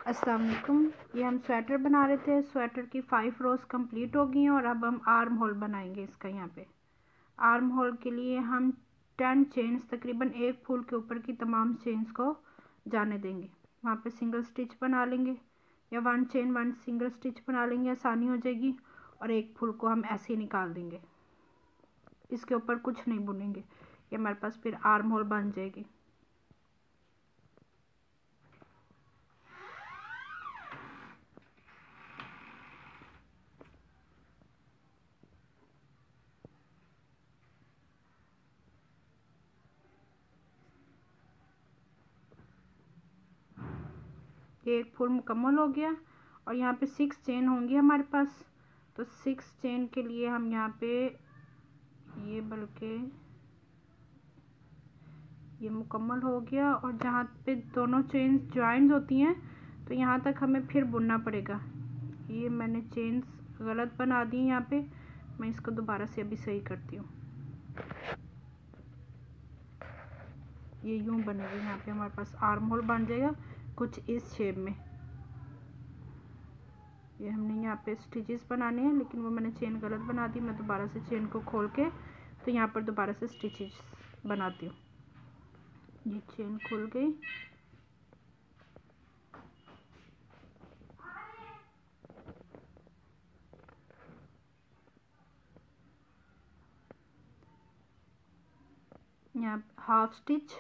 अस्सलाम वालेकुम। ये हम स्वेटर बना रहे थे। स्वेटर की 5 रोज़ कंप्लीट हो गई हैं और अब हम आर्म होल बनाएंगे। इसका यहाँ पे आर्म होल के लिए हम 10 चेन्स तकरीबन एक फूल के ऊपर की तमाम चेन्स को जाने देंगे। वहाँ पे सिंगल स्टिच बना लेंगे या 1 चेन 1 सिंगल स्टिच बना लेंगे, आसानी हो जाएगी। और एक फूल को हम ऐसे ही निकाल देंगे, इसके ऊपर कुछ नहीं बुनेंगे। ये हमारे पास फिर आर्म होल बन जाएगी। ये एक फूल मुकम्मल हो गया और यहाँ पे 6 चेन होंगी हमारे पास। तो 6 चेन के लिए हम यहाँ पे ये मुकम्मल हो गया। और जहाँ पे दोनों चेन्स ज्वाइंट होती हैं तो यहाँ तक हमें फिर बुनना पड़ेगा। ये मैंने चेन्स गलत बना दी यहाँ पे, मैं इसको दोबारा से अभी सही करती हूँ। ये यूँ बनेगा, यहाँ पे हमारे पास आर्म होल बन जाएगा कुछ इस शेप में। ये हमने यहाँ पे स्टिचेस बनाने हैं, लेकिन वो मैंने चेन गलत बना दी। मैं दोबारा से चेन को खोल के तो यहाँ पर दोबारा से स्टिचेस बनाती हूँ। ये चेन खुल गई। यहाँ हाफ स्टिच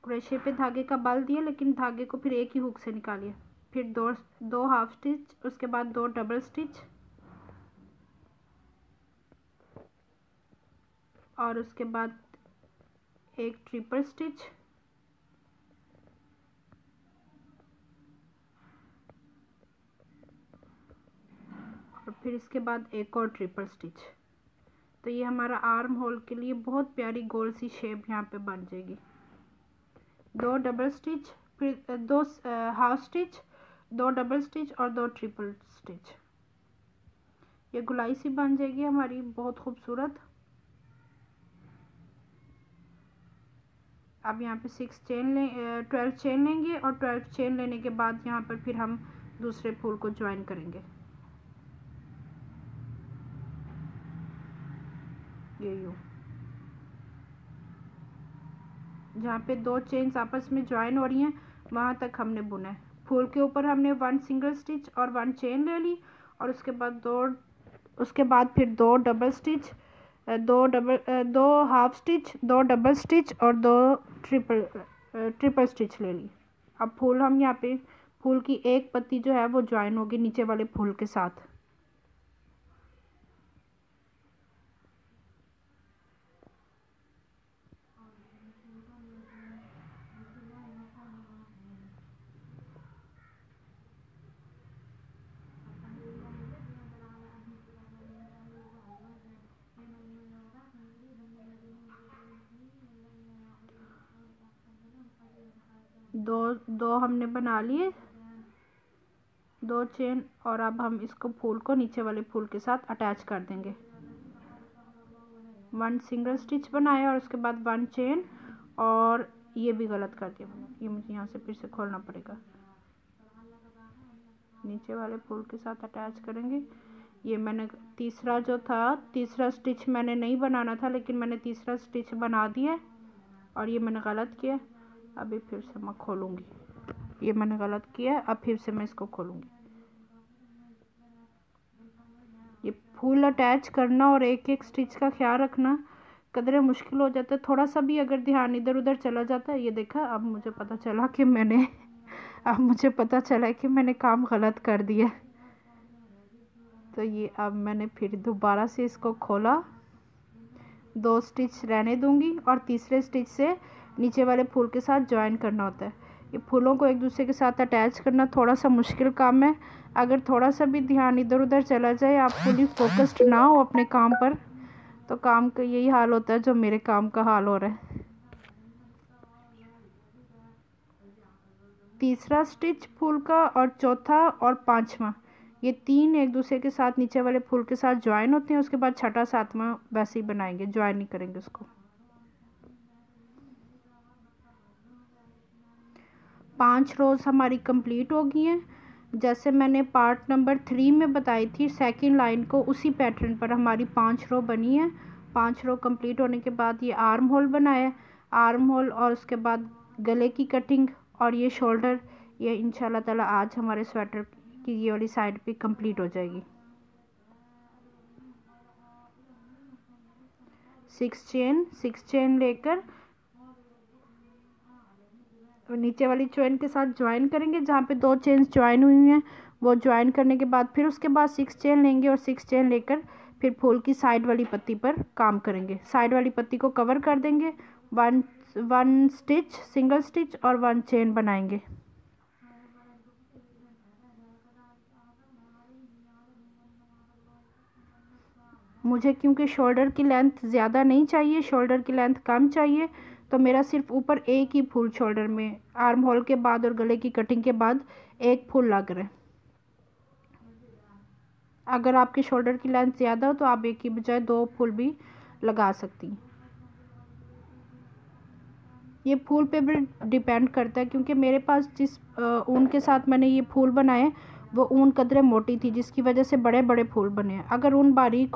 क्रोशे पे धागे का बल दिया, लेकिन धागे को फिर एक ही हुक से निकालिए। फिर दो हाफ स्टिच, उसके बाद 2 डबल स्टिच और उसके बाद एक ट्रिपल स्टिच और फिर इसके बाद एक और ट्रिपल स्टिच। तो ये हमारा आर्म होल के लिए बहुत प्यारी गोल सी शेप यहाँ पे बन जाएगी। 2 डबल स्टिच, फिर 2 हाफ स्टिच, 2 डबल स्टिच और 2 ट्रिपल स्टिच। ये गुलाई सी बन जाएगी हमारी, बहुत खूबसूरत। अब यहाँ पे 12 चेन लेंगे और 12 चेन लेने के बाद यहाँ पर फिर हम दूसरे फूल को ज्वाइन करेंगे। ये यूँ जहाँ पे 2 चेन्स आपस में ज्वाइन हो रही हैं वहाँ तक हमने बुना है। फूल के ऊपर हमने 1 सिंगल स्टिच और 1 चेन ले ली और उसके बाद फिर 2 double stitch, 2 half stitch, 2 double stitch और 2 ट्रिपल स्टिच ले ली। अब फूल हम यहाँ पे फूल की एक पत्ती जो है वो ज्वाइन होगी नीचे वाले फूल के साथ। दो हमने बना लिए, 2 चेन, और अब हम इसको फूल को नीचे वाले फूल के साथ अटैच कर देंगे। 1 सिंगल स्टिच बनाया और उसके बाद 1 चेन, और ये भी गलत कर दिया मैंने, ये मुझे यहाँ से फिर से खोलना पड़ेगा। नीचे वाले फूल के साथ अटैच करेंगे। ये मैंने तीसरा स्टिच मैंने नहीं बनाना था, लेकिन मैंने तीसरा स्टिच बना दिया और ये मैंने गलत किया। अभी फिर से मैं खोलूँगी, ये मैंने गलत किया, अब फिर से मैं इसको खोलूँगी। ये फूल अटैच करना और एक एक स्टिच का ख्याल रखना कदरे मुश्किल हो जाता है। थोड़ा सा भी अगर ध्यान इधर उधर चला जाता है, ये देखा, अब मुझे पता चला कि मैंने काम गलत कर दिया। तो ये अब मैंने फिर दोबारा से इसको खोला, 2 स्टिच रहने दूंगी और तीसरे स्टिच से नीचे वाले फूल के साथ ज्वाइन करना होता है। ये फूलों को एक दूसरे के साथ अटैच करना थोड़ा सा मुश्किल काम है। अगर थोड़ा सा भी ध्यान इधर उधर चला जाए, आप फुली फोकस्ड ना हो अपने काम पर, तो काम का यही हाल होता है जो मेरे काम का हाल हो रहा है। तीसरा स्टिच फूल का और चौथा और पांचवा, ये 3 एक दूसरे के साथ नीचे वाले फूल के साथ ज्वाइन होते हैं। उसके बाद छठा सातवां वैसे ही बनाएंगे, ज्वाइन नहीं करेंगे उसको। 5 रोज़ हमारी कंप्लीट हो गई हैं। जैसे मैंने पार्ट नंबर 3 में बताई थी, सेकंड लाइन को उसी पैटर्न पर हमारी 5 रो बनी है। 5 रो कंप्लीट होने के बाद ये आर्म होल बनाया, आर्म होल और उसके बाद गले की कटिंग और ये शोल्डर, ये इंशाल्लाह ताला आज हमारे स्वेटर की ये वाली साइड पे कंप्लीट हो जाएगी। 6 चेन लेकर नीचे वाली चेन के साथ ज्वाइन करेंगे, जहाँ पे 2 चेन ज्वाइन हुई हैं वो ज्वाइन करने के बाद फिर उसके बाद 6 चेन लेंगे और 6 चेन लेकर फिर फूल की साइड वाली पत्ती पर काम करेंगे। साइड वाली पत्ती को कवर कर देंगे, वन स्टिच, सिंगल स्टिच और 1 चेन बनाएंगे। मुझे क्योंकि शोल्डर की लेंथ ज़्यादा नहीं चाहिए, शोल्डर की लेंथ कम चाहिए, तो मेरा सिर्फ ऊपर एक ही फूल शोल्डर में आर्म होल के बाद और गले की कटिंग के बाद एक फूल लग रहा है। अगर आपके शोल्डर की लेंथ ज़्यादा हो तो आप एक की बजाय 2 फूल भी लगा सकती हैं। ये फूल पे भी डिपेंड करता है, क्योंकि मेरे पास जिस ऊन के साथ मैंने ये फूल बनाए वो ऊन कदरे मोटी थी, जिसकी वजह से बड़े बड़े फूल बने हैं। अगर ऊन बारीक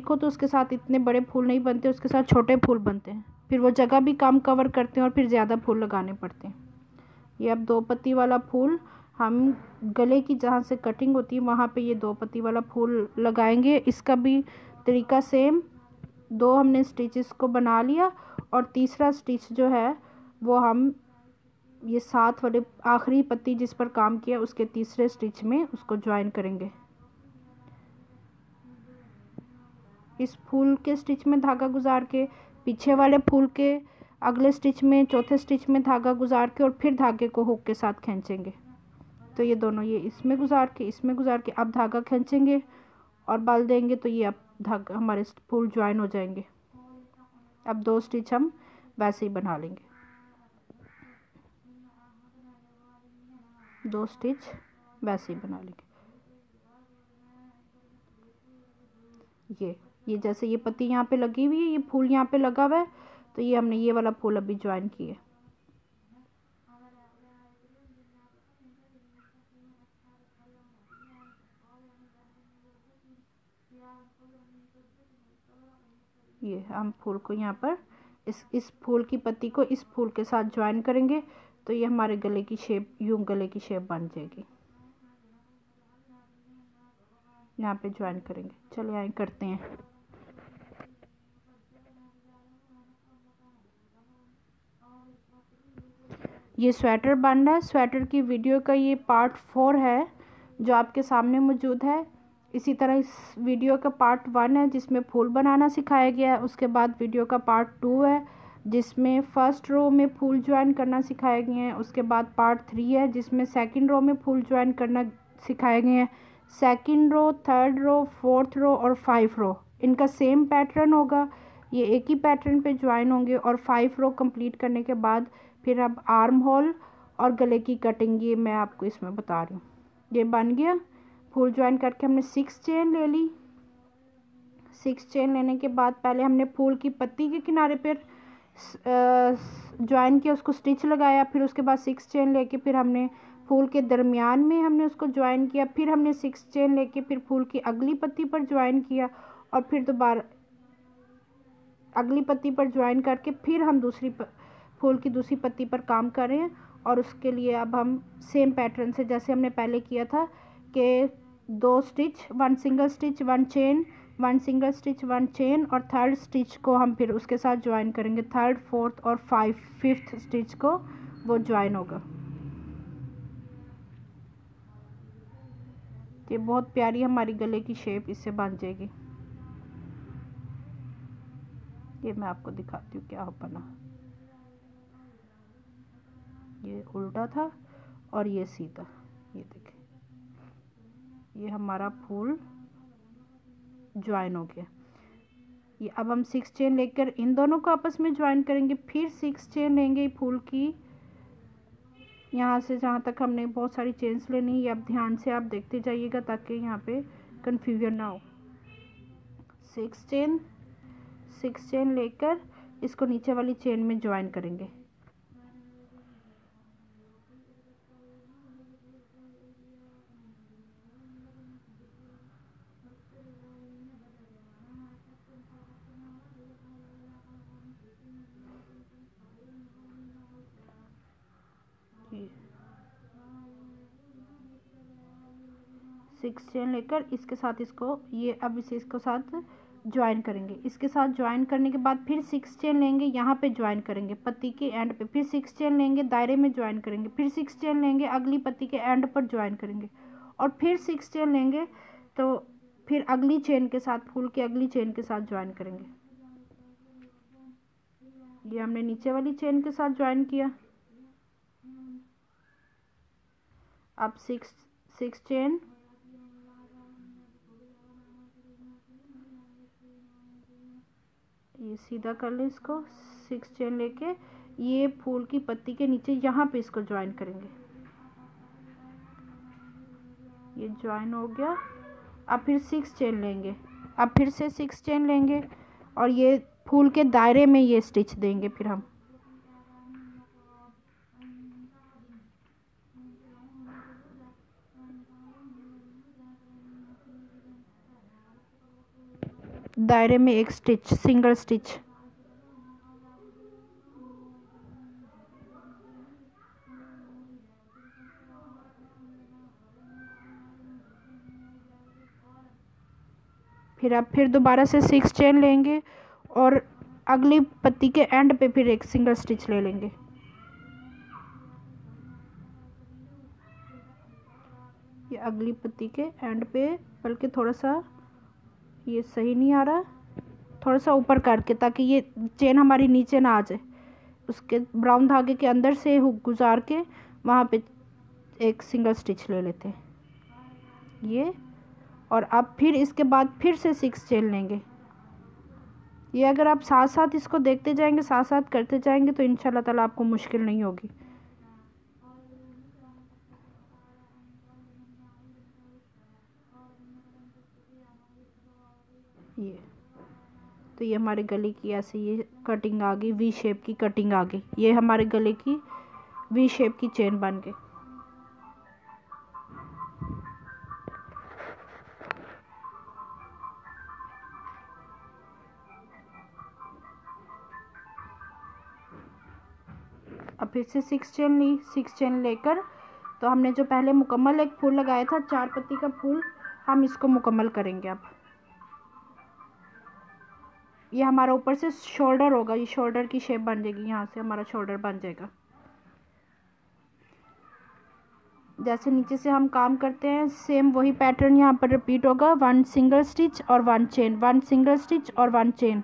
हो तो उसके साथ इतने बड़े फूल नहीं बनते, उसके साथ छोटे फूल बनते हैं, फिर वो जगह भी कम कवर करते हैं और फिर ज़्यादा फूल लगाने पड़ते हैं। ये अब 2 पत्ती वाला फूल हम गले की जहाँ से कटिंग होती है वहाँ पे ये 2 पत्ती वाला फूल लगाएंगे। इसका भी तरीका सेम, 2 हमने स्टिचेस को बना लिया और तीसरा स्टिच जो है वो हम ये 7 वाले आखिरी पत्ती जिस पर काम किया उसके तीसरे स्टिच में उसको ज्वाइन करेंगे। इस फूल के स्टिच में धागा गुजार के पीछे वाले फूल के अगले स्टिच में चौथे स्टिच में धागा गुजार के और फिर धागे को हुक के साथ खींचेंगे। तो ये दोनों, ये इसमें गुजार के अब धागा खींचेंगे और बल देंगे, तो ये अब धागा हमारे फूल ज्वाइन हो जाएंगे। अब 2 स्टिच हम वैसे ही बना लेंगे, 2 स्टिच वैसे ही बना लेंगे। ये जैसे ये पत्ती यहाँ पे लगी हुई है, ये फूल यहाँ पे लगा हुआ है, तो ये हमने ये वाला फूल अभी ज्वाइन किया। ये हम फूल को यहाँ पर इस फूल की पत्ती को इस फूल के साथ ज्वाइन करेंगे, तो ये हमारे गले की शेप, यूं गले की शेप बन जाएगी। यहाँ पे ज्वाइन करेंगे। चलिए आए करते हैं। ये स्वेटर बन रहा है, स्वेटर की वीडियो का ये पार्ट 4 है जो आपके सामने मौजूद है। इसी तरह इस वीडियो का पार्ट 1 है जिसमें फूल बनाना सिखाया गया है। उसके बाद वीडियो का पार्ट 2 है जिसमें फर्स्ट रो में फूल ज्वाइन करना सिखाए गए हैं। उसके बाद पार्ट 3 है जिसमें सेकंड रो में फूल ज्वाइन करना सिखाए गए हैं। Second row, third row, fourth row और 5 रो इनका सेम पैटर्न होगा, ये एक ही पैटर्न पे ज्वाइन होंगे। और 5 रो कंप्लीट करने के बाद फिर अब आर्म होल और गले की कटिंग, ये मैं आपको इसमें बता रही हूँ। ये बन गया। फुल ज्वाइन करके हमने 6 चेन ले ली। 6 चेन लेने के बाद पहले हमने फूल की पत्ती के किनारे पर ज्वाइन किया, उसको स्टिच लगाया। फिर उसके बाद 6 चेन लेके फिर हमने फूल के दरमियान में हमने उसको ज्वाइन किया। फिर हमने 6 चेन लेके फिर फूल की अगली पत्ती पर ज्वाइन किया और फिर दोबारा अगली पत्ती पर ज्वाइन करके फिर हम फूल की दूसरी पत्ती पर काम कर रहे हैं। और उसके लिए अब हम सेम पैटर्न से जैसे हमने पहले किया था कि 2 stitch, 1 single stitch, 1 chain, 1 single stitch, 1 chain और थर्ड स्टिच को हम फिर उसके साथ ज्वाइन करेंगे। थर्ड, फोर्थ और 5th स्टिच को वो ज्वाइन होगा। ये बहुत प्यारी हमारी गले की शेप इससे बन जाएगी। ये मैं आपको दिखाती हूँ क्या बना। ये उल्टा था और ये सीधा, ये देखें, ये हमारा फूल ज्वाइन हो गया। ये अब हम 6 चेन लेकर इन दोनों को आपस में ज्वाइन करेंगे। फिर 6 चेन लेंगे फूल की, यहाँ से जहाँ तक हमने बहुत सारी चेन्स लेनी है। अब ध्यान से आप देखते जाइएगा ताकि यहाँ पे कंफ्यूजन ना हो। 6 चेन लेकर इसको नीचे वाली चेन में ज्वाइन करेंगे। सिक्स चेन लेकर इसके साथ इसको ये अब इसे इसको साथ ज्वाइन करेंगे। इसके साथ ज्वाइन करने के बाद फिर सिक्स चेन लेंगे, यहाँ पे ज्वाइन करेंगे पत्ती के एंड पे, फिर सिक्स चेन लेंगे दायरे में ज्वाइन करेंगे, फिर सिक्स चेन लेंगे अगली पत्ती के एंड पर ज्वाइन करेंगे और फिर सिक्स चेन लेंगे तो फिर अगली चेन के साथ फूल की अगली चेन के साथ ज्वाइन करेंगे। ये हमने नीचे वाली चेन के साथ ज्वाइन किया। अब सिक्स चेन, ये सीधा कर ले इसको, सिक्स चेन लेके ये फूल की पत्ती के नीचे यहाँ पे इसको ज्वाइन करेंगे। ये ज्वाइन हो गया। अब फिर सिक्स चेन लेंगे, अब फिर से सिक्स चेन लेंगे और ये फूल के दायरे में ये स्टिच देंगे। फिर हम दायरे में एक स्टिच, सिंगल स्टिच। फिर अब फिर दोबारा से सिक्स चेन लेंगे और अगली पत्ती के एंड पे फिर एक सिंगल स्टिच ले लेंगे। ये अगली पत्ती के एंड पे, बल्कि थोड़ा सा ये सही नहीं आ रहा, थोड़ा सा ऊपर करके, ताकि ये चेन हमारी नीचे ना आ जाए। उसके ब्राउन धागे के अंदर से हुक गुजार के वहाँ पे एक सिंगल स्टिच ले लेते हैं ये। और अब फिर इसके बाद फिर से सिक्स चेन लेंगे। ये अगर आप साथ साथ इसको देखते जाएंगे, साथ साथ करते जाएंगे तो इंशाल्लाह ताला आपको मुश्किल नहीं होगी। ये तो ये हमारे गले की ऐसे ये कटिंग आ गई, वी शेप की कटिंग आ गई। ये हमारे गले की वी शेप की चेन बन गई। अब फिर से सिक्स चेन ली, सिक्स चेन लेकर तो हमने जो पहले मुकम्मल एक फूल लगाया था, चार पत्ती का फूल, हम इसको मुकम्मल करेंगे। अब ये हमारा ऊपर से शोल्डर होगा, ये शोल्डर की शेप बन जाएगी, यहाँ से हमारा शोल्डर बन जाएगा। जैसे नीचे से हम काम करते हैं सेम वही पैटर्न यहाँ पर रिपीट होगा। वन सिंगल स्टिच और one chain, one single stitch और वन चेन।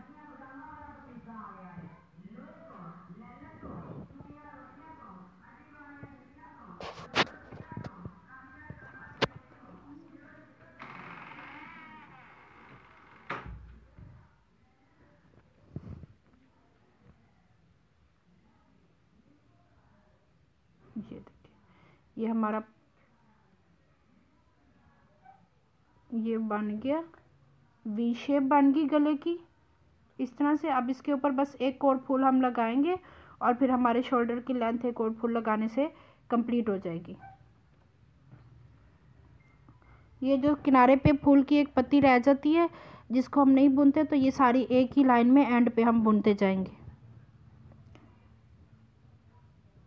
ये देखिए, ये हमारा ये बन गया, वी शेप बन गई गले की इस तरह से। अब इसके ऊपर बस एक और फूल हम लगाएंगे और फिर हमारे शोल्डर की लेंथ एक और फूल लगाने से कंप्लीट हो जाएगी। ये जो किनारे पे फूल की एक पत्ती रह जाती है जिसको हम नहीं बुनते, तो ये सारी एक ही लाइन में एंड पे हम बुनते जाएंगे।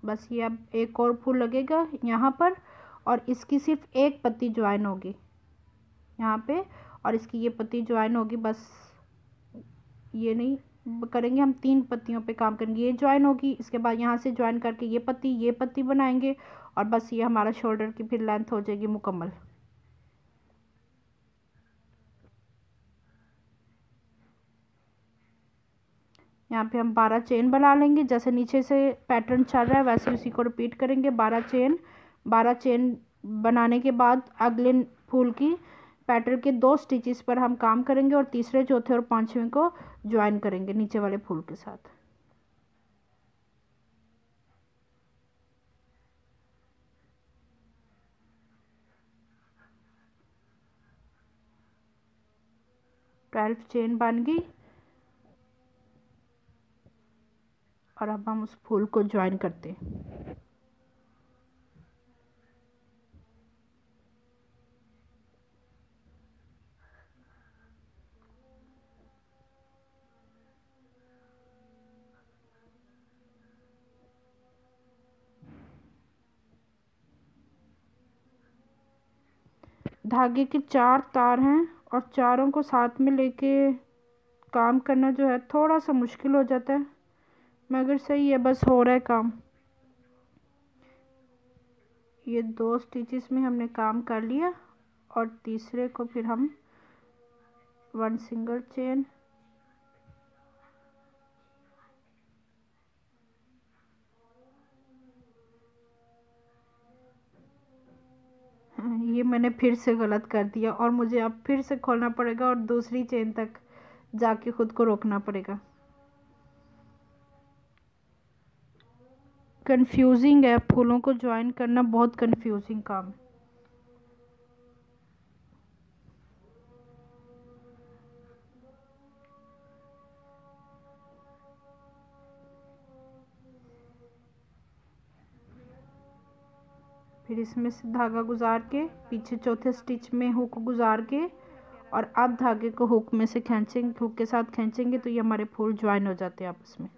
बस ये अब एक और फूल लगेगा यहाँ पर और इसकी सिर्फ एक पत्ती ज्वाइन होगी यहाँ पे और इसकी ये पत्ती ज्वाइन होगी। बस ये नहीं करेंगे, हम तीन पत्तियों पे काम करेंगे। ये ज्वाइन होगी, इसके बाद यहाँ से ज्वाइन करके ये पत्ती बनाएंगे और बस ये हमारा शोल्डर की फिर लेंथ हो जाएगी मुकम्मल। यहाँ पे हम 12 चेन बना लेंगे, जैसे नीचे से पैटर्न चल रहा है वैसे उसी को रिपीट करेंगे। 12 चेन बनाने के बाद अगले फूल की पैटर्न के 2 स्टिचेस पर हम काम करेंगे और तीसरे, चौथे और पांचवें को ज्वाइन करेंगे नीचे वाले फूल के साथ। ट्वेल्व चेन बन गई। और अब हम उस फूल को ज्वाइन करते हैं। धागे के 4 तार हैं और चारों को साथ में लेके काम करना जो है थोड़ा सा मुश्किल हो जाता है, मगर सही है, बस हो रहा है काम। ये 2 स्टिचेस में हमने काम कर लिया और तीसरे को फिर हम 1 सिंगल चेन, ये मैंने फिर से गलत कर दिया और मुझे अब फिर से खोलना पड़ेगा और दूसरी चेन तक जाके खुद को रोकना पड़ेगा। कंफ्यूजिंग है, फूलों को ज्वाइन करना बहुत कंफ्यूजिंग काम है। फिर इसमें से धागा गुजार के पीछे चौथे स्टिच में हुक गुजार के और अब धागे को हुक में से खींचेंगे, हुक के साथ खींचेंगे तो ये हमारे फूल ज्वाइन हो जाते हैं आपस में।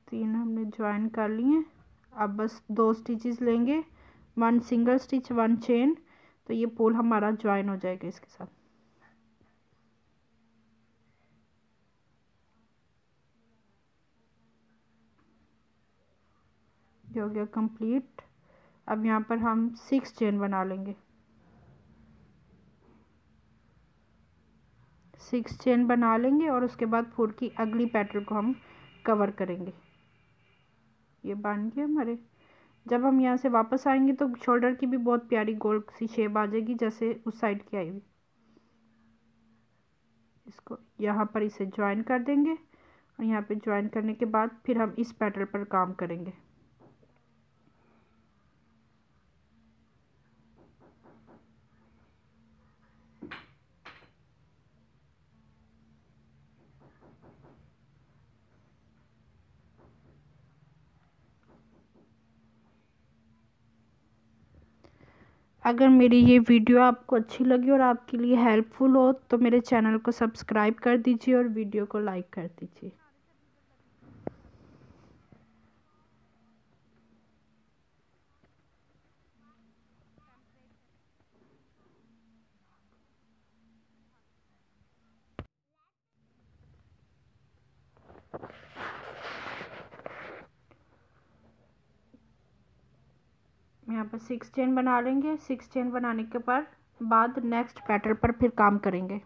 तीन हमने ज्वाइन कर लिए। अब बस 2 स्टिचेस लेंगे, 1 सिंगल स्टिच 1 चेन, तो ये फूल हमारा ज्वाइन हो जाएगा इसके साथ। ये हो गया कंप्लीट। अब यहाँ पर हम 6 चेन बना लेंगे। 6 चेन बना लेंगे और उसके बाद फूल की अगली पैटर्न को हम कवर करेंगे। ये बन गए हमारे। जब हम यहाँ से वापस आएंगे तो शोल्डर की भी बहुत प्यारी गोल सी शेप आ जाएगी जैसे उस साइड की आई हुई। इसको यहाँ पर इसे ज्वाइन कर देंगे और यहाँ पे ज्वाइन करने के बाद फिर हम इस पैटर्न पर काम करेंगे। अगर मेरी ये वीडियो आपको अच्छी लगी और आपके लिए हेल्पफुल हो तो मेरे चैनल को सब्सक्राइब कर दीजिए और वीडियो को लाइक कर दीजिए। यहाँ पर 6 चेन बना लेंगे। 6 चेन बनाने के बाद नेक्स्ट पैटर्न पर फिर काम करेंगे।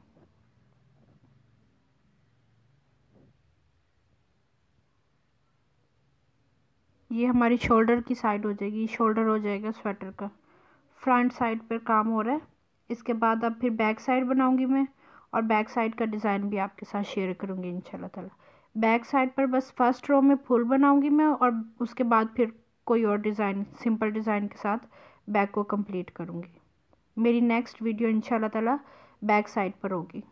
ये हमारी शोल्डर की साइड हो जाएगी, शोल्डर हो जाएगा स्वेटर का। फ्रंट साइड पर काम हो रहा है। इसके बाद अब फिर बैक साइड बनाऊंगी मैं और बैक साइड का डिज़ाइन भी आपके साथ शेयर करूंगी इंशाल्लाह ताला। बैक साइड पर बस फर्स्ट रो में फुल बनाऊंगी मैं और उसके बाद फिर कोई और डिज़ाइन, सिंपल डिज़ाइन के साथ बैक को कंप्लीट करूंगी। मेरी नेक्स्ट वीडियो इंशाल्लाह ताला बैक साइड पर होगी।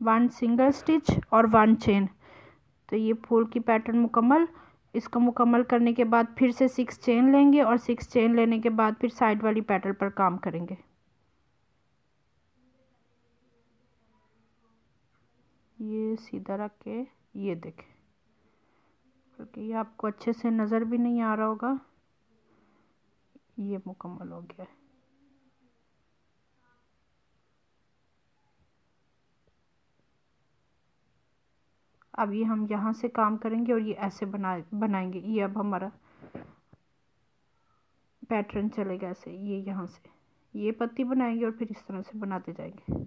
वन सिंगल स्टिच और 1 चेन, तो ये फूल की पैटर्न मुकम्मल। इसको मुकम्मल करने के बाद फिर से 6 चेन लेंगे और 6 चेन लेने के बाद फिर साइड वाली पैटर्न पर काम करेंगे। ये सीधा रख के ये देखें, क्योंकि ये आपको अच्छे से नज़र भी नहीं आ रहा होगा। ये मुकम्मल हो गया है। अब ये हम यहाँ से काम करेंगे और ये ऐसे बनाएंगे। ये अब हमारा पैटर्न चलेगा ऐसे, ये यहाँ से ये पत्ती बनाएंगे और फिर इस तरह से बनाते जाएंगे।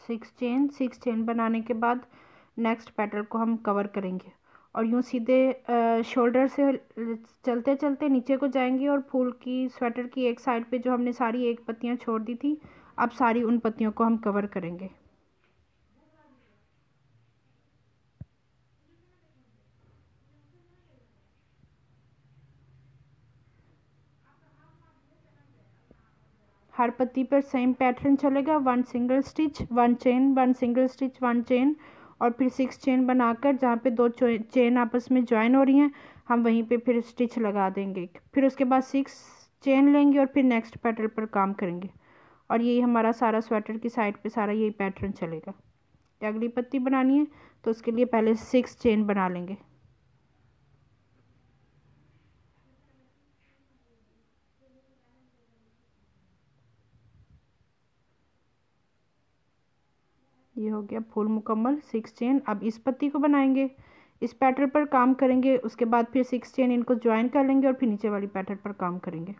सिक्स चेन बनाने के बाद नेक्स्ट पेटल को हम कवर करेंगे और यूँ सीधे शोल्डर से चलते चलते नीचे को जाएंगे और फूल की स्वेटर की एक साइड पे जो हमने सारी एक पत्तियाँ छोड़ दी थी, अब सारी उन पत्तियों को हम कवर करेंगे। हर पत्ती पर सेम पैटर्न चलेगा, 1 single stitch 1 chain, 1 single stitch 1 chain और फिर 6 चेन बनाकर जहाँ पे 2 चेन आपस में ज्वाइन हो रही हैं हम वहीं पे फिर स्टिच लगा देंगे। फिर उसके बाद 6 चेन लेंगे और फिर नेक्स्ट पैटर्न पर काम करेंगे और यही हमारा सारा स्वेटर की साइड पे सारा यही पैटर्न चलेगा। अगली पत्ती बनानी है तो उसके लिए पहले 6 चेन बना लेंगे। ये हो गया फुल मुकम्मल 6 चेन। अब इस पत्ती को बनाएंगे, इस पैटर्न पर काम करेंगे, उसके बाद फिर 6 चेन इनको ज्वाइन कर लेंगे और फिर नीचे वाली पैटर्न पर काम करेंगे।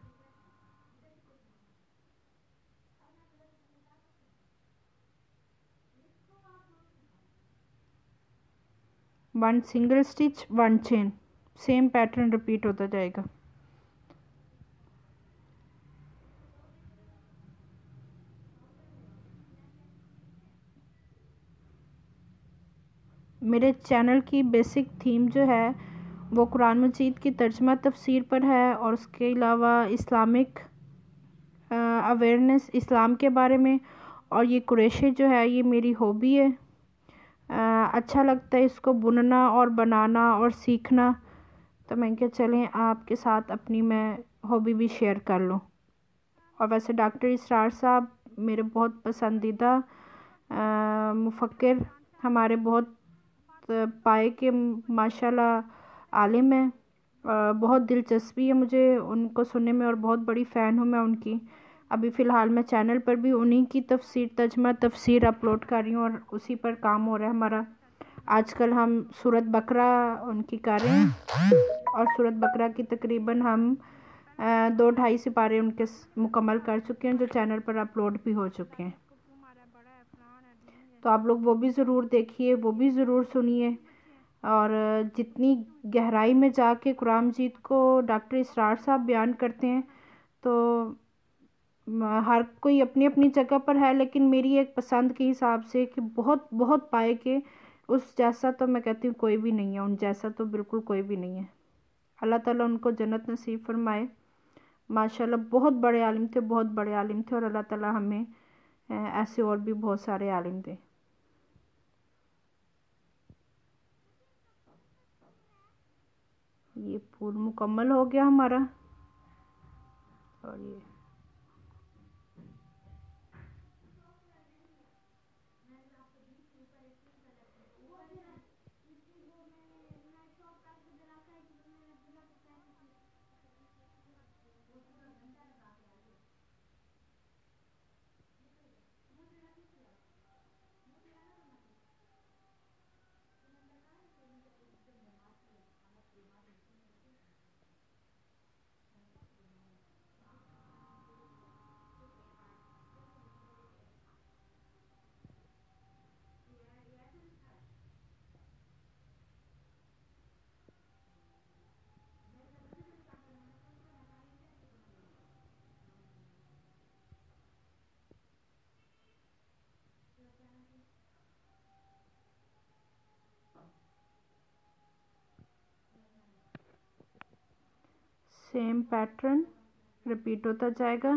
1 single stitch 1 chain, same pattern repeat होता जाएगा। मेरे चैनल की बेसिक थीम जो है वो कुरान मजीद की तर्जमा तफसीर पर है और उसके अलावा इस्लामिक अवेयरनेस इस्लाम के बारे में, और ये कुरेशी जो है ये मेरी हॉबी है। अच्छा लगता है इसको बुनना और बनाना और सीखना, तो मैं क्या चलें आपके साथ अपनी मैं हॉबी भी शेयर कर लूँ। और वैसे डॉक्टर इसरार साहब मेरे बहुत पसंदीदा मुफक्किर, हमारे बहुत पाए के माशाल्लाह आलिम हैं। बहुत दिलचस्पी है मुझे उनको सुनने में और बहुत बड़ी फ़ैन हूँ मैं उनकी। अभी फ़िलहाल मैं चैनल पर भी उन्हीं की तफसीर तर्जमा तफसीर अपलोड कर रही हूँ और उसी पर काम हो रहा है हमारा। आजकल हम सूरत बकरा उनकी कर रहे हैं और सूरत बकरा की तकरीबन हम 2-2.5 सिपारे उनके मुकम्मल कर चुके हैं जो चैनल पर अपलोड भी हो चुके हैं। तो आप लोग वो भी ज़रूर देखिए, वो भी ज़रूर सुनिए। और जितनी गहराई में जाके कुरान मजीद को डॉक्टर इसरार साहब बयान करते हैं तो हर कोई अपनी अपनी जगह पर है, लेकिन मेरी एक पसंद के हिसाब से कि बहुत बहुत पाए के उस जैसा तो मैं कहती हूँ कोई भी नहीं है, उन जैसा तो बिल्कुल कोई भी नहीं है। अल्लाह ताला उनको जन्नत नसीब फरमाए। माशाल्लाह बहुत बड़े आलिम थे, बहुत बड़े आलिम थे और अल्लाह ताला हमें ऐसे और भी बहुत सारे आलिम दे। ये फूल मुकम्मल हो गया हमारा और ये सेम पैटर्न रिपीट होता जाएगा,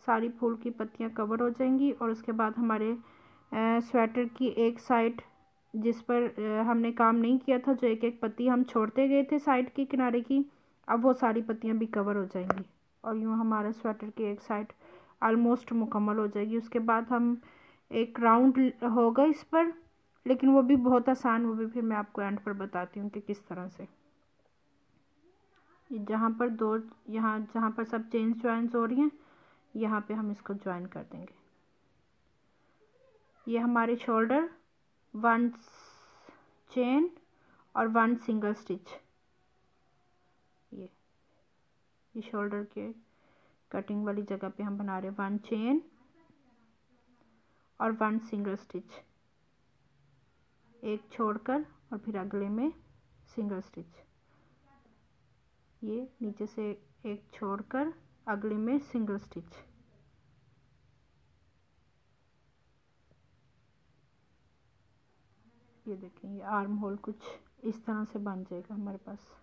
सारी फूल की पत्तियां कवर हो जाएंगी और उसके बाद हमारे स्वेटर की एक साइड जिस पर हमने काम नहीं किया था, जो एक एक पत्ती हम छोड़ते गए थे साइड की किनारे की, अब वो सारी पत्तियां भी कवर हो जाएंगी और यूँ हमारा स्वेटर की एक साइड ऑलमोस्ट मुकम्मल हो जाएगी। उसके बाद हम एक राउंड होगा इस पर, लेकिन वो भी बहुत आसान, वो भी फिर मैं आपको एंड पर बताती हूँ कि किस तरह से। जहाँ पर दो, यहाँ जहाँ पर सब चेन्स ज्वाइन हो रही हैं यहाँ पे हम इसको ज्वाइन कर देंगे। ये हमारे शोल्डर 1 चेन और 1 सिंगल स्टिच, ये शोल्डर के कटिंग वाली जगह पे हम बना रहे हैं 1 चेन और 1 सिंगल स्टिच, एक छोड़कर और फिर अगले में सिंगल स्टिच, ये नीचे से एक छोड़कर अगले में सिंगल स्टिच। ये देखें, ये आर्म होल कुछ इस तरह से बन जाएगा हमारे पास।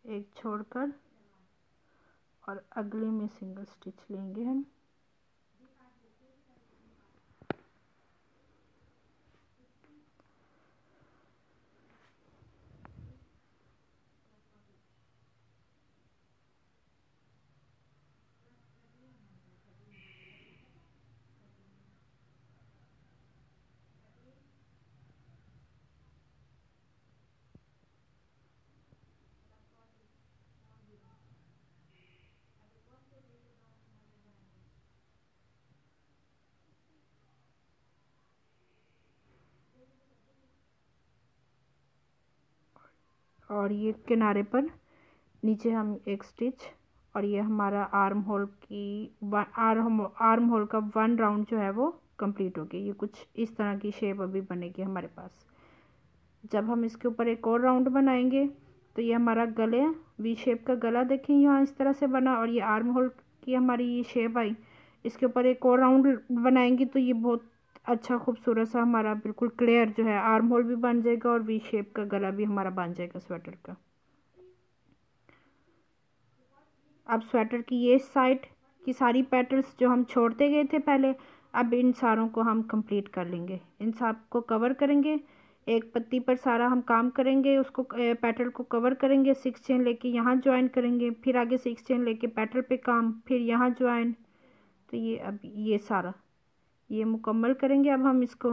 एक छोड़कर और अगले में सिंगल स्टिच लेंगे हम। और ये किनारे पर नीचे हम एक स्टिच, और ये हमारा आर्म होल का 1 राउंड जो है वो कंप्लीट हो गया। ये कुछ इस तरह की शेप अभी बनेगी हमारे पास। जब हम इसके ऊपर एक और राउंड बनाएंगे तो ये हमारा गले वी शेप का गला देखें यहाँ इस तरह से बना, और ये आर्म होल की हमारी ये शेप आई। इसके ऊपर एक और राउंड बनाएंगे तो ये बहुत अच्छा खूबसूरत सा हमारा बिल्कुल क्लियर जो है आर्म होल भी बन जाएगा और वी शेप का गला भी हमारा बन जाएगा स्वेटर का। अब स्वेटर की ये साइड की सारी पैटर्न्स जो हम छोड़ते गए थे पहले, अब इन सारों को हम कंप्लीट कर लेंगे। इन सब को कवर करेंगे, एक पत्ती पर सारा हम काम करेंगे, उसको पैटर्न को कवर करेंगे, 6 चेन लेके यहाँ ज्वाइन करेंगे, फिर आगे 6 चेन लेके पैटर्न पे काम, फिर यहाँ ज्वाइन। तो ये अब ये सारा ये मुकम्मल करेंगे अब हम इसको।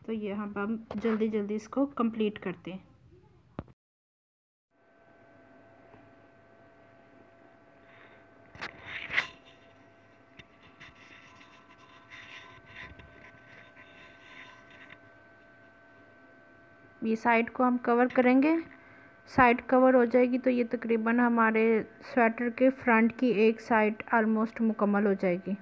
तो ये हम जल्दी जल्दी इसको कंप्लीट करते हैं। ये साइड को हम कवर करेंगे, साइड कवर हो जाएगी तो ये तकरीबन हमारे स्वेटर के फ्रंट की एक साइड ऑलमोस्ट मुकम्मल हो जाएगी।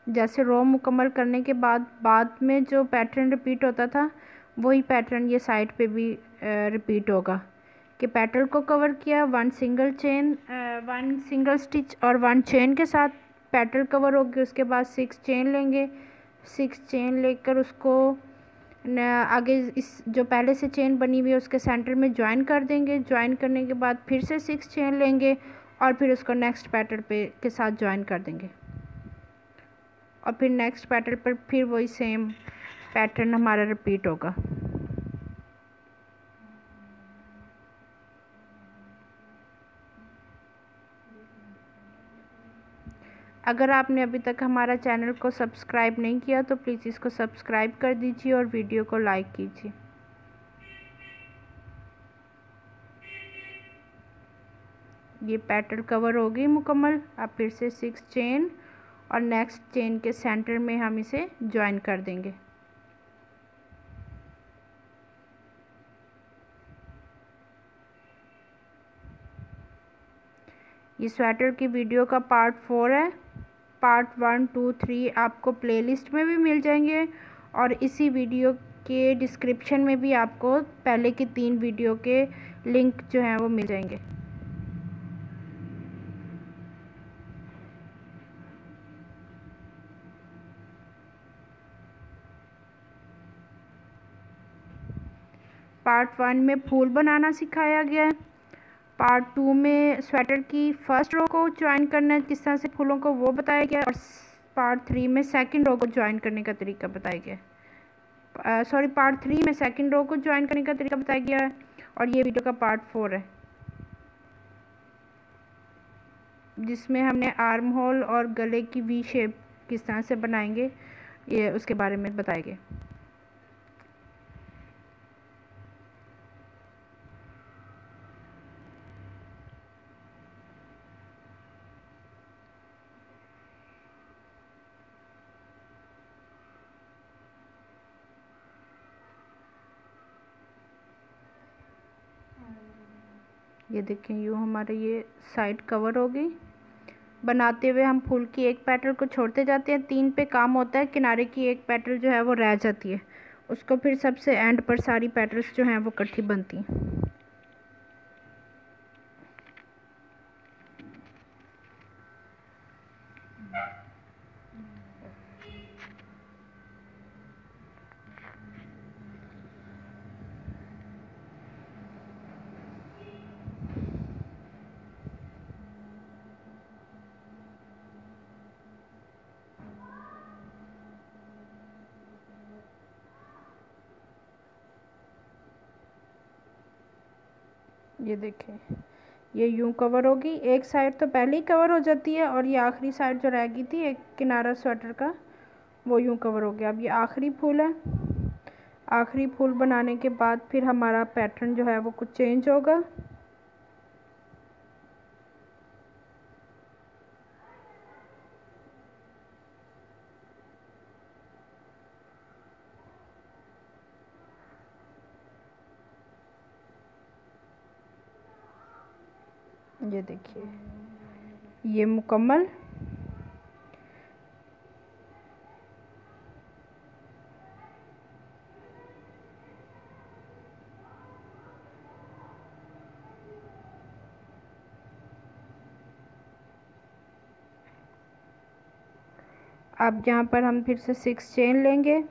जैसे रो मुकम्मल करने के बाद में जो पैटर्न रिपीट होता था वही पैटर्न ये साइड पे भी रिपीट होगा कि पैटर्न को कवर किया, 1 सिंगल चेन 1 सिंगल स्टिच और 1 चेन के साथ पैटर्न कवर होगी। उसके बाद 6 चेन लेंगे, 6 चेन लेकर उसको आगे इस जो पहले से चेन बनी हुई है उसके सेंटर में ज्वाइन कर देंगे। ज्वाइन करने के बाद फिर से 6 चेन लेंगे और फिर उसको नेक्स्ट पैटर्न पे के साथ ज्वाइन कर देंगे, और फिर नेक्स्ट पैटर्न पर फिर वही सेम पैटर्न हमारा रिपीट होगा। अगर आपने अभी तक हमारा चैनल को सब्सक्राइब नहीं किया तो प्लीज़ इसको सब्सक्राइब कर दीजिए और वीडियो को लाइक कीजिए। ये पैटर्न कवर हो गई मुकम्मल। अब फिर से 6 चेन और नेक्स्ट चेन के सेंटर में हम इसे ज्वाइन कर देंगे। ये स्वेटर की वीडियो का पार्ट 4 है। पार्ट 1, 2, 3 आपको प्लेलिस्ट में भी मिल जाएंगे और इसी वीडियो के डिस्क्रिप्शन में भी आपको पहले की 3 वीडियो के लिंक जो हैं वो मिल जाएंगे। पार्ट 1 में फूल बनाना सिखाया गया है। पार्ट 2 में स्वेटर की फर्स्ट रो को ज्वाइन करना है किस तरह से फूलों को, वो बताया गया, और पार्ट 3 में सेकंड रो को ज्वाइन करने का तरीका बताया गया। पार्ट 3 में सेकंड रो को ज्वाइन करने का तरीका बताया गया है और ये वीडियो का पार्ट 4 है। जिसमें हमने आर्म होल और गले की वी शेप किस तरह से बनाएंगे ये उसके बारे में बताएंगे। ये देखें, यूँ हमारा ये साइड कवर हो गई। बनाते हुए हम फूल की एक पेटल को छोड़ते जाते हैं, 3 पे काम होता है, किनारे की एक पेटल जो है वो रह जाती है, उसको फिर सबसे एंड पर सारी पेटल्स जो हैं वो इकट्ठी बनती हैं। ये देखें, ये यूं कवर होगी, एक साइड तो पहले ही कवर हो जाती है और ये आखिरी साइड जो रह गई थी एक किनारा स्वेटर का वो यूं कवर हो गया। अब ये आखिरी फूल है। आखिरी फूल बनाने के बाद फिर हमारा पैटर्न जो है वो कुछ चेंज होगा। ये देखिए, ये मुकम्मल। अब यहाँ पर हम फिर से 6 चेन लेंगे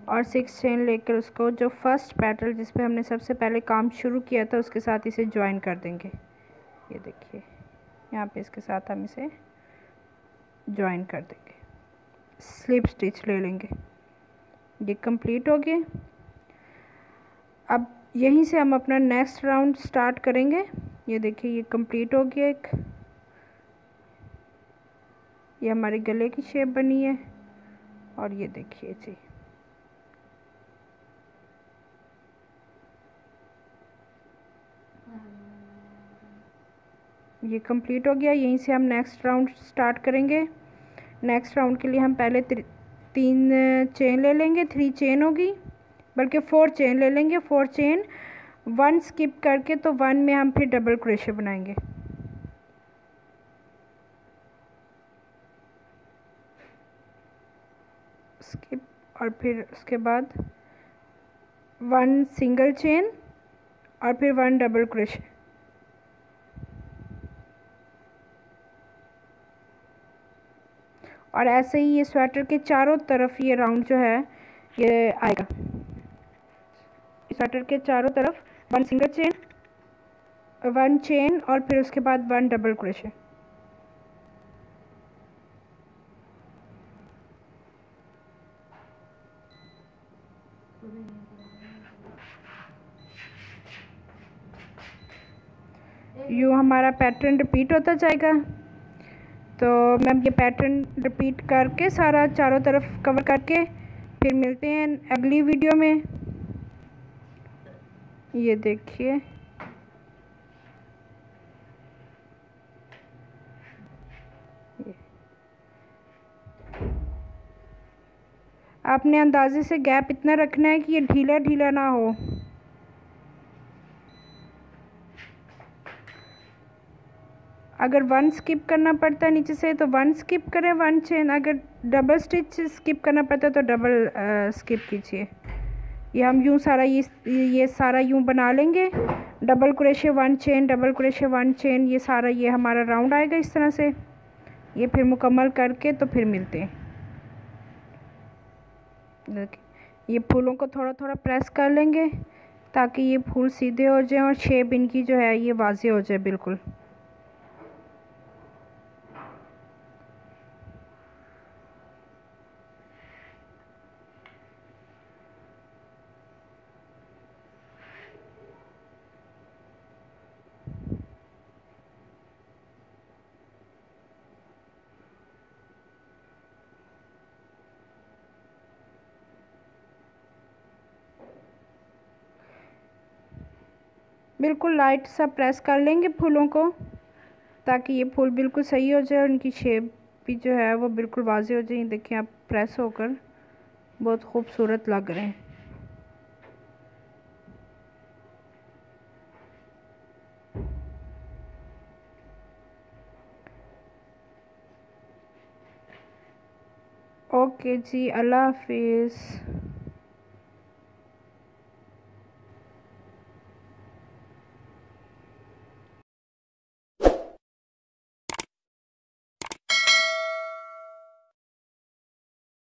और 6 चेन लेकर उसको जो फर्स्ट पेटल जिस पे हमने सबसे पहले काम शुरू किया था उसके साथ इसे ज्वाइन कर देंगे। ये देखिए, यहाँ पे इसके साथ हम इसे ज्वाइन कर देंगे, स्लिप स्टिच ले लेंगे। ये कंप्लीट हो गया। अब यहीं से हम अपना नेक्स्ट राउंड स्टार्ट करेंगे। ये देखिए, ये कंप्लीट हो गया। एक ये हमारे गले की शेप बनी है और ये देखिए जी, ये कंप्लीट हो गया। यहीं से हम नेक्स्ट राउंड स्टार्ट करेंगे। नेक्स्ट राउंड के लिए हम पहले 3 चेन ले लेंगे, 3 चेन होगी, बल्कि 4 चेन ले लेंगे। 4 चेन 1 स्किप करके तो 1 में हम फिर डबल क्रोशे बनाएंगे। स्किप और फिर उसके बाद 1 सिंगल चेन और फिर 1 डबल क्रोशे। और ऐसे ही ये स्वेटर के चारों तरफ ये राउंड जो है ये आएगा। स्वेटर के चारों तरफ 1 सिंगल चेन, 1 चेन और फिर उसके बाद 1 डबल क्रोशे। यूँ हमारा पैटर्न रिपीट होता जाएगा। तो मैम ये पैटर्न रिपीट करके सारा चारों तरफ कवर करके फिर मिलते हैं अगली वीडियो में। ये देखिए, आपने अंदाजे से गैप इतना रखना है कि ये ढीला ढीला ना हो। अगर 1 स्किप करना पड़ता है नीचे से तो 1 स्किप करें, 1 चेन। अगर डबल स्टिच स्किप करना पड़ता है तो डबल स्किप कीजिए। ये हम यूँ सारा ये सारा यूँ बना लेंगे। Double crochet 1 chain, double crochet 1 chain, ये सारा ये हमारा राउंड आएगा इस तरह से। ये फिर मुकम्मल करके तो फिर मिलते हैं। देखिए, ये फूलों को थोड़ा थोड़ा प्रेस कर लेंगे ताकि ये फूल सीधे हो जाएं और शेप इनकी जो है ये वाज़े हो जाए बिल्कुल। बिल्कुल लाइट सा प्रेस कर लेंगे फूलों को, ताकि ये फूल बिल्कुल सही हो जाए, उनकी शेप भी जो है वो बिल्कुल वाज़ेह हो जाए। देखिए आप प्रेस होकर बहुत खूबसूरत लग रहे हैं। ओके जी, अल्लाह हाफिज़।